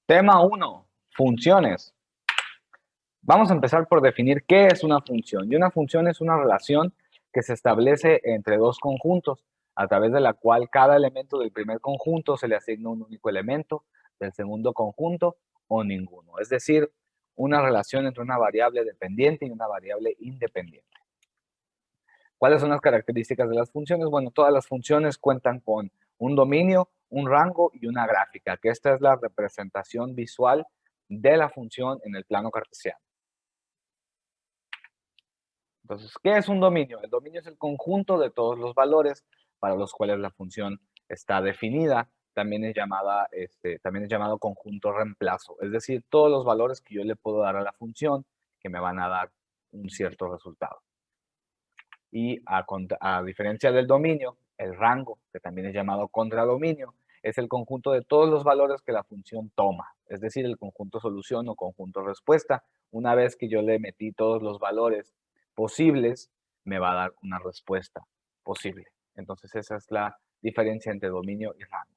Tema 1, funciones. Vamos a empezar por definir qué es una función. Y una función es una relación que se establece entre dos conjuntos, a través de la cual cada elemento del primer conjunto se le asigna un único elemento, del segundo conjunto o ninguno. Es decir, una relación entre una variable dependiente y una variable independiente. ¿Cuáles son las características de las funciones? Bueno, todas las funciones cuentan con un dominio, un rango y una gráfica, que esta es la representación visual de la función en el plano cartesiano. Entonces, ¿qué es un dominio? El dominio es el conjunto de todos los valores para los cuales la función está definida. También es llamado conjunto reemplazo, es decir, todos los valores que yo le puedo dar a la función que me van a dar un cierto resultado. Y a diferencia del dominio, el rango, que también es llamado contradominio, es el conjunto de todos los valores que la función toma, es decir, el conjunto solución o conjunto respuesta. Una vez que yo le metí todos los valores posibles, me va a dar una respuesta posible. Entonces esa es la diferencia entre dominio y rango.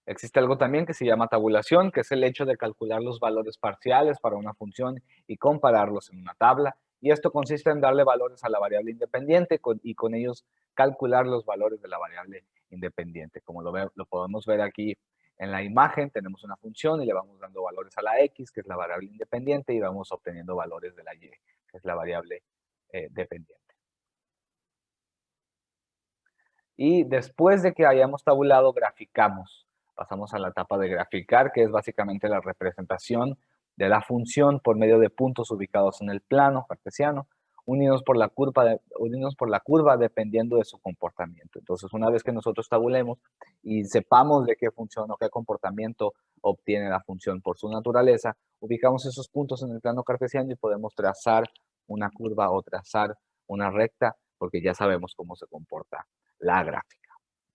Existe algo también que se llama tabulación, que es el hecho de calcular los valores parciales para una función y compararlos en una tabla. Y esto consiste en darle valores a la variable independiente y con ellos calcular los valores de la variable independiente. Como lo podemos ver aquí en la imagen, tenemos una función y le vamos dando valores a la x, que es la variable independiente, y vamos obteniendo valores de la y, que es la variable dependiente. Y después de que hayamos tabulado, graficamos. Pasamos a la etapa de graficar, que es básicamente la representación de la función por medio de puntos ubicados en el plano cartesiano, unidos por la curva dependiendo de su comportamiento. Entonces, una vez que nosotros tabulemos y sepamos de qué función o qué comportamiento obtiene la función por su naturaleza, ubicamos esos puntos en el plano cartesiano y podemos trazar una curva o trazar una recta, porque ya sabemos cómo se comporta la gráfica.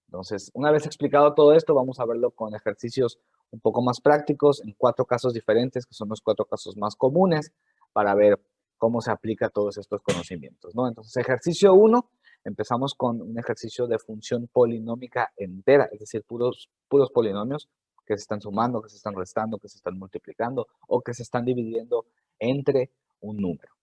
Entonces, una vez explicado todo esto, vamos a verlo con ejercicios un poco más prácticos en 4 casos diferentes, que son los 4 casos más comunes, para ver cómo se aplica todos estos conocimientos, ¿no? Entonces, ejercicio 1, empezamos con un ejercicio de función polinómica entera, es decir, puros polinomios que se están sumando, que se están restando, que se están multiplicando o que se están dividiendo entre un número.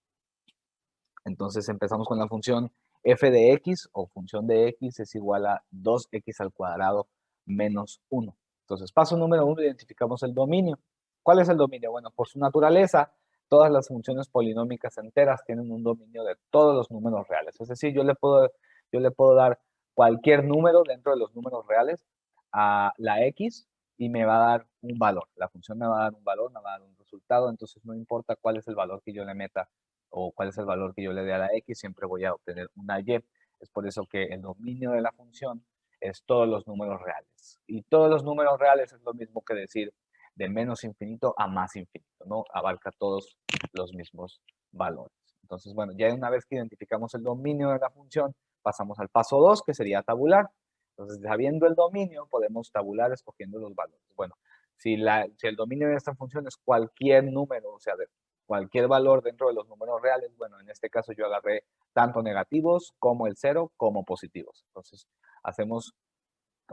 Entonces, empezamos con la función f de x o función de x es igual a 2x al cuadrado menos 1. Entonces, paso número 1, identificamos el dominio. ¿Cuál es el dominio? Bueno, por su naturaleza, todas las funciones polinómicas enteras tienen un dominio de todos los números reales. Es decir, yo le puedo dar cualquier número dentro de los números reales a la x y me va a dar un valor. La función me va a dar un valor, me va a dar un resultado, entonces no importa cuál es el valor que yo le meta o cuál es el valor que yo le dé a la x, siempre voy a obtener una y. Es por eso que el dominio de la función es todos los números reales. Y todos los números reales es lo mismo que decir de menos infinito a más infinito, ¿no? Abarca todos los mismos valores. Entonces, bueno, ya una vez que identificamos el dominio de la función, pasamos al paso 2, que sería tabular. Entonces, sabiendo el dominio, podemos tabular escogiendo los valores. Bueno, si el dominio de esta función es cualquier número, o sea, de cualquier valor dentro de los números reales, bueno, en este caso yo agarré tanto negativos como el 0 como positivos. Entonces, hacemos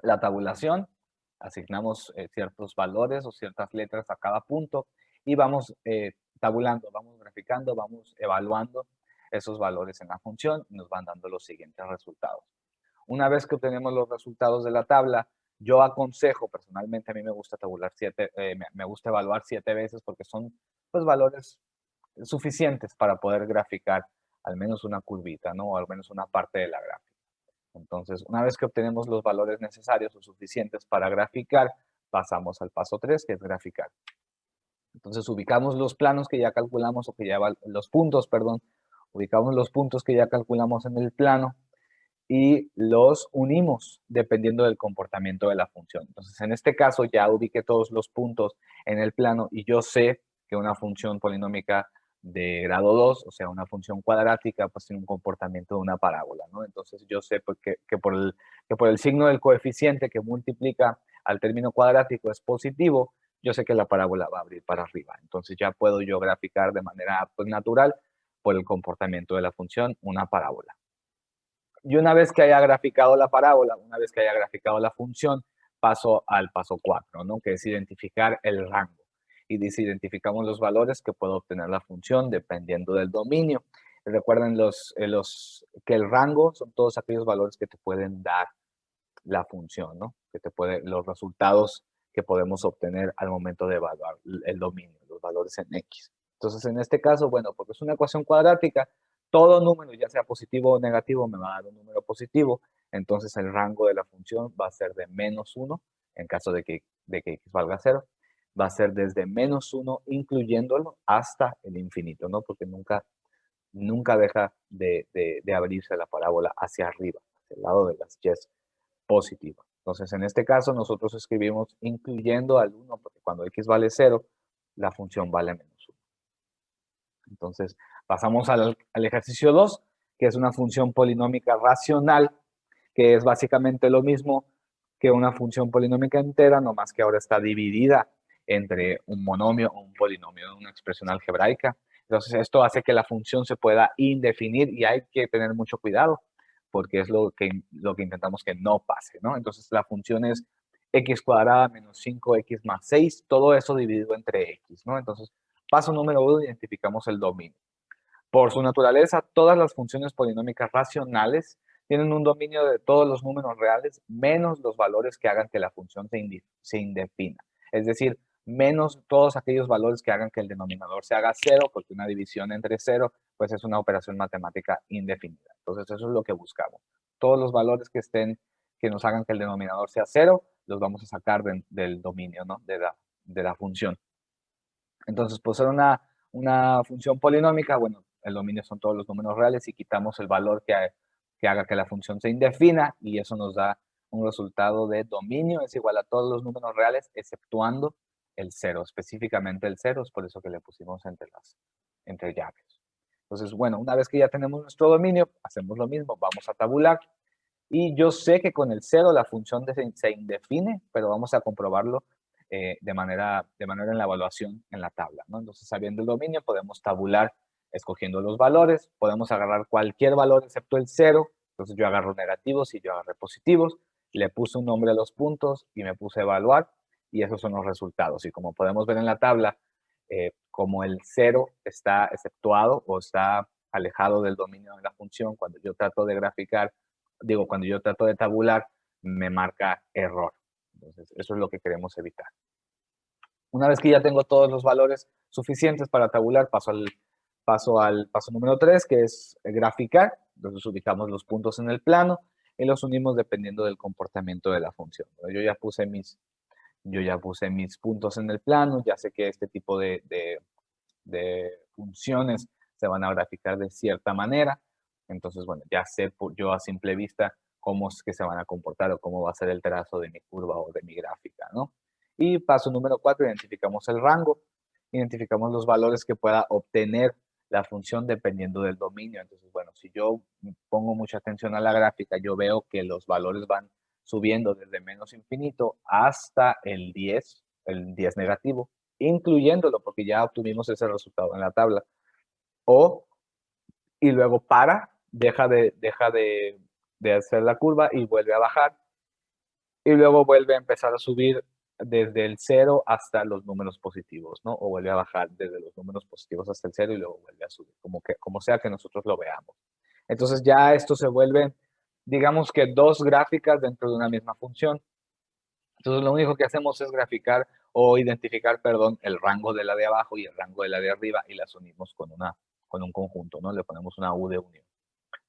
la tabulación, asignamos ciertos valores o ciertas letras a cada punto y vamos tabulando, vamos graficando, vamos evaluando esos valores en la función y nos van dando los siguientes resultados. Una vez que obtenemos los resultados de la tabla, yo aconsejo, personalmente a mí me gusta tabular me gusta evaluar 7 veces porque son pues valores suficientes para poder graficar al menos una curvita, ¿no? O al menos una parte de la gráfica. Entonces, una vez que obtenemos los valores necesarios o suficientes para graficar, pasamos al paso 3, que es graficar. Entonces, ubicamos los planos que ya calculamos, o que ya los puntos, perdón, ubicamos los puntos que ya calculamos en el plano y los unimos dependiendo del comportamiento de la función. Entonces, en este caso ya ubiqué todos los puntos en el plano y yo sé que una función polinómica de grado 2, o sea, una función cuadrática, pues tiene un comportamiento de una parábola, ¿no? Entonces, yo sé que por el signo del coeficiente que multiplica al término cuadrático es positivo, yo sé que la parábola va a abrir para arriba. Entonces, ya puedo yo graficar de manera pues, natural por el comportamiento de la función una parábola. Y una vez que haya graficado la parábola, una vez que haya graficado la función, paso al paso 4, ¿no? Que es identificar el rango. Y dice, identificamos los valores que puede obtener la función dependiendo del dominio. Recuerden que el rango son todos aquellos valores que te pueden dar la función, ¿no? Los resultados que podemos obtener al momento de evaluar el dominio, los valores en X. Entonces, en este caso, bueno, porque es una ecuación cuadrática, todo número, ya sea positivo o negativo, me va a dar un número positivo. Entonces, el rango de la función va a ser de -1, en caso de que X valga 0. Va a ser desde -1, incluyéndolo, hasta el infinito, ¿no? Porque nunca deja de abrirse la parábola hacia arriba, hacia el lado de las Y's positivas. Entonces, en este caso, nosotros escribimos incluyendo al 1, porque cuando X vale 0, la función vale -1. Entonces, pasamos al ejercicio 2, que es una función polinómica racional, que es básicamente lo mismo que una función polinómica entera, nomás que ahora está dividida entre un monomio o un polinomio, una expresión algebraica. Entonces, esto hace que la función se pueda indefinir y hay que tener mucho cuidado, porque es lo que intentamos que no pase, ¿no? Entonces, la función es x cuadrada menos 5x más 6, todo eso dividido entre x, ¿no? Entonces, paso número 1, identificamos el dominio. Por su naturaleza, todas las funciones polinómicas racionales tienen un dominio de todos los números reales, menos los valores que hagan que la función se indefina. Es decir, menos todos aquellos valores que hagan que el denominador se haga 0, porque una división entre 0, pues es una operación matemática indefinida. Entonces, eso es lo que buscamos. Todos los valores que nos hagan que el denominador sea 0, los vamos a sacar del dominio, ¿no? de la función. Entonces, por ser una función polinómica, bueno, el dominio son todos los números reales y quitamos el valor que haga que la función se indefina y eso nos da un resultado de dominio es igual a todos los números reales exceptuando el 0, específicamente el 0, es por eso que le pusimos entre llaves. Entonces, bueno, una vez que ya tenemos nuestro dominio, hacemos lo mismo, vamos a tabular y yo sé que con el 0 la función se indefine, pero vamos a comprobarlo de manera en la evaluación en la tabla, ¿no? Entonces, sabiendo el dominio, podemos tabular escogiendo los valores, podemos agarrar cualquier valor excepto el 0, entonces yo agarro negativos y yo agarré positivos, le puse un nombre a los puntos y me puse a evaluar y esos son los resultados. Y como podemos ver en la tabla, como el 0 está exceptuado o está alejado del dominio de la función, cuando yo trato de graficar, cuando yo trato de tabular, me marca error. Entonces, eso es lo que queremos evitar. Una vez que ya tengo todos los valores suficientes para tabular, paso al paso número 3, que es graficar. Entonces, ubicamos los puntos en el plano y los unimos dependiendo del comportamiento de la función. Yo ya puse mis puntos en el plano, ya sé que este tipo de funciones se van a graficar de cierta manera. Entonces, bueno, ya sé yo a simple vista cómo es que se van a comportar o cómo va a ser el trazo de mi curva o de mi gráfica, ¿no? Y paso número 4, identificamos el rango, identificamos los valores que pueda obtener la función dependiendo del dominio. Entonces, bueno, si yo pongo mucha atención a la gráfica, yo veo que los valores van subiendo desde menos infinito hasta el 10 negativo, incluyéndolo porque ya obtuvimos ese resultado en la tabla. Y luego deja de hacer la curva y vuelve a bajar. Y luego vuelve a empezar a subir desde el 0 hasta los números positivos, ¿no? O vuelve a bajar desde los números positivos hasta el 0 y luego vuelve a subir, como sea que nosotros lo veamos. Entonces ya esto se vuelve, digamos que dos gráficas dentro de una misma función. Entonces lo único que hacemos es graficar o identificar, perdón, el rango de la de abajo y el rango de la de arriba y las unimos con un conjunto, ¿no? Le ponemos una U de unión.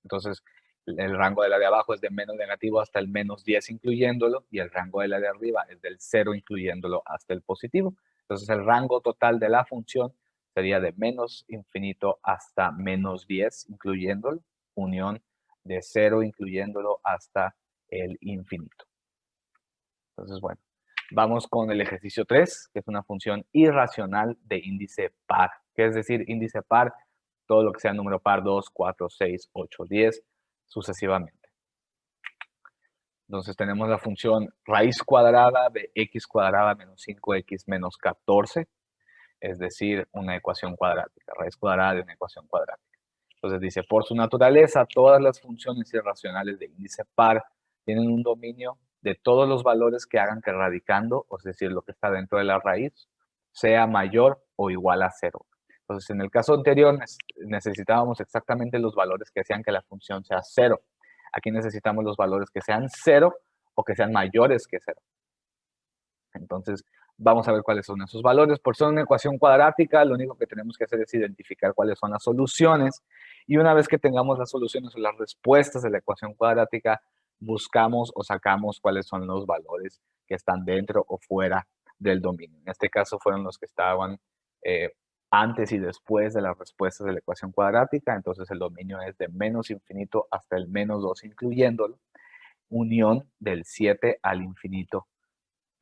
Entonces, el rango de la de abajo es de menos negativo hasta el menos 10 incluyéndolo y el rango de la de arriba es del 0 incluyéndolo hasta el positivo. Entonces, el rango total de la función sería de menos infinito hasta menos 10 incluyéndolo, unión de 0 incluyéndolo hasta el infinito. Entonces, bueno, vamos con el ejercicio 3, que es una función irracional de índice par. ¿Qué es decir índice par? Todo lo que sea número par, 2, 4, 6, 8, 10, sucesivamente. Entonces tenemos la función raíz cuadrada de x cuadrada menos 5x menos 14, es decir, una ecuación cuadrática, raíz cuadrada de una ecuación cuadrática. Entonces dice, por su naturaleza, todas las funciones irracionales de índice par tienen un dominio de todos los valores que hagan que radicando, es decir, lo que está dentro de la raíz, sea mayor o igual a 0. Entonces, en el caso anterior necesitábamos exactamente los valores que hacían que la función sea 0. Aquí necesitamos los valores que sean 0 o que sean mayores que 0. Entonces, vamos a ver cuáles son esos valores. Por ser una ecuación cuadrática, lo único que tenemos que hacer es identificar cuáles son las soluciones. Y una vez que tengamos las soluciones o las respuestas de la ecuación cuadrática, buscamos o sacamos cuáles son los valores que están dentro o fuera del dominio. En este caso fueron los que estaban antes y después de las respuestas de la ecuación cuadrática. Entonces, el dominio es de menos infinito hasta el menos 2, incluyéndolo. Unión del 7 al infinito.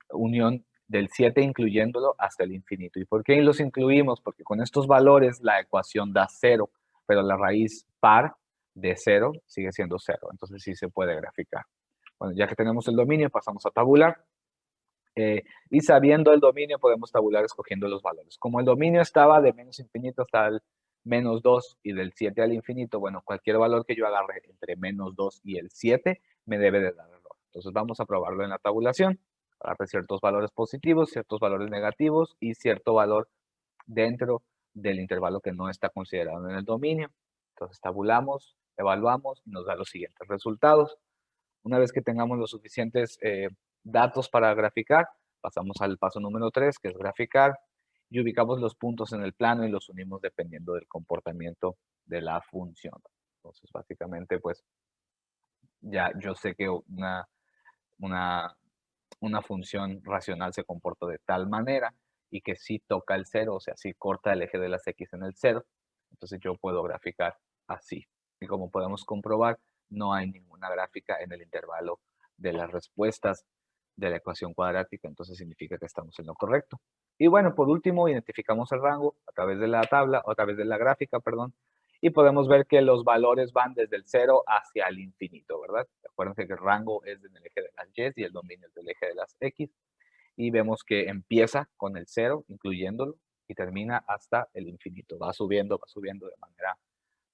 Unión del 7 incluyéndolo hasta el infinito. ¿Y por qué los incluimos? Porque con estos valores la ecuación da 0, pero la raíz par de 0 sigue siendo 0. Entonces sí se puede graficar. Bueno, ya que tenemos el dominio, pasamos a tabular. Y sabiendo el dominio, podemos tabular escogiendo los valores. Como el dominio estaba de menos infinito hasta el menos 2 y del 7 al infinito, bueno, cualquier valor que yo agarre entre menos 2 y el 7 me debe de dar error. Entonces vamos a probarlo en la tabulación. Agarre ciertos valores positivos, ciertos valores negativos y cierto valor dentro del intervalo que no está considerado en el dominio. Entonces tabulamos, evaluamos y nos da los siguientes resultados. Una vez que tengamos los suficientes datos para graficar, pasamos al paso número 3, que es graficar, y ubicamos los puntos en el plano y los unimos dependiendo del comportamiento de la función. Entonces, básicamente, pues, ya yo sé que una función racional se comporta de tal manera y que si toca el 0, o sea, si corta el eje de las x en el 0, entonces yo puedo graficar así. Y como podemos comprobar, no hay ninguna gráfica en el intervalo de las respuestas de la ecuación cuadrática, entonces significa que estamos en lo correcto. Y bueno, por último, identificamos el rango a través de la tabla, o a través de la gráfica, perdón, y podemos ver que los valores van desde el 0 hacia el infinito, ¿verdad? Acuérdense que el rango es en el eje de las y y el dominio es del eje de las x, y vemos que empieza con el 0, incluyéndolo, y termina hasta el infinito. Va subiendo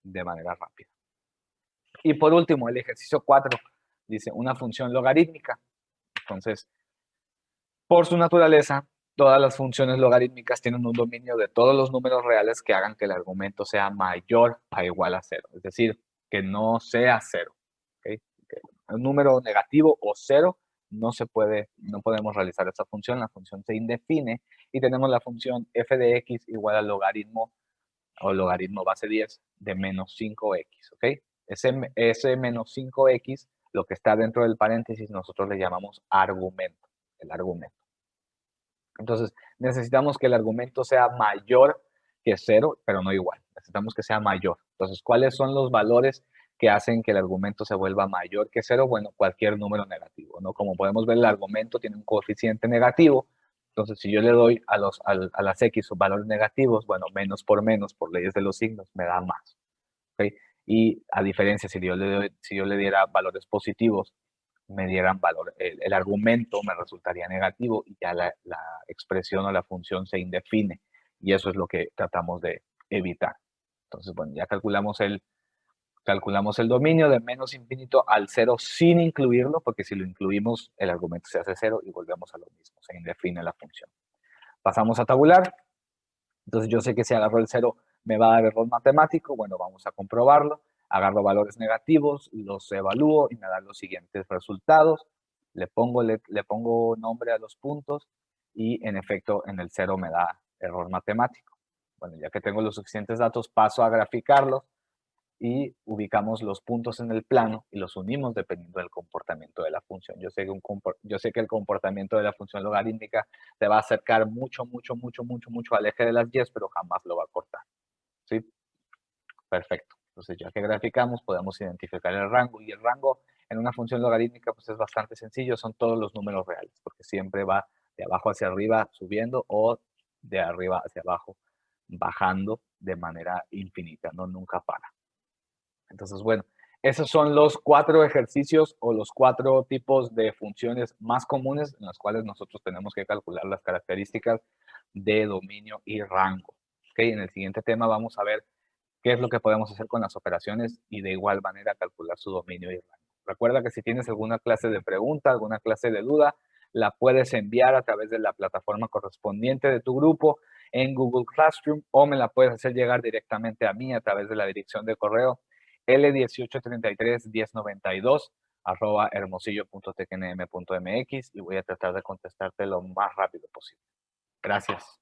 de manera rápida. Y por último, el ejercicio 4 dice una función logarítmica. Entonces, por su naturaleza, todas las funciones logarítmicas tienen un dominio de todos los números reales que hagan que el argumento sea mayor a igual a 0. Es decir, que no sea 0. ¿Okay? Un número negativo o 0 no podemos realizar esa función. La función se indefine y tenemos la función f de x igual al logaritmo o logaritmo base 10 de menos 5x. ¿Ok? Ese menos 5x, lo que está dentro del paréntesis, nosotros le llamamos argumento. El argumento. Entonces, necesitamos que el argumento sea mayor que 0, pero no igual. Necesitamos que sea mayor. Entonces, ¿cuáles son los valores que hacen que el argumento se vuelva mayor que 0? Bueno, cualquier número negativo, ¿no? Como podemos ver, el argumento tiene un coeficiente negativo. Entonces, si yo le doy a las x valores negativos, bueno, menos por leyes de los signos, me da más. ¿Okay? Y a diferencia, si yo le diera valores positivos, me dieran valor, el argumento me resultaría negativo y ya la expresión o la función se indefine. Y eso es lo que tratamos de evitar. Entonces, bueno, ya calculamos el dominio de menos infinito al 0 sin incluirlo, porque si lo incluimos, el argumento se hace 0 y volvemos a lo mismo, se indefine la función. Pasamos a tabular. Entonces, yo sé que si agarro el 0 me va a dar error matemático. Bueno, vamos a comprobarlo. Agarro valores negativos, los evalúo y me dan los siguientes resultados. Le pongo nombre a los puntos y en efecto en el 0 me da error matemático. Bueno, ya que tengo los suficientes datos, paso a graficarlos y ubicamos los puntos en el plano y los unimos dependiendo del comportamiento de la función. Yo sé que el comportamiento de la función logarítmica te va a acercar mucho al eje de las y, pero jamás lo va a cortar. ¿Sí? Perfecto. Entonces, ya que graficamos, podemos identificar el rango. Y el rango en una función logarítmica pues es bastante sencillo. Son todos los números reales, porque siempre va de abajo hacia arriba subiendo o de arriba hacia abajo bajando de manera infinita, no nunca para. Entonces, bueno, esos son los 4 ejercicios o los 4 tipos de funciones más comunes en las cuales nosotros tenemos que calcular las características de dominio y rango. ¿Okay? En el siguiente tema vamos a ver qué es lo que podemos hacer con las operaciones y de igual manera calcular su dominio y rango. Recuerda que si tienes alguna clase de pregunta, alguna clase de duda, la puedes enviar a través de la plataforma correspondiente de tu grupo en Google Classroom o me la puedes hacer llegar directamente a mí a través de la dirección de correo l18331092 @hermosillo.tcnm.mx y voy a tratar de contestarte lo más rápido posible. Gracias.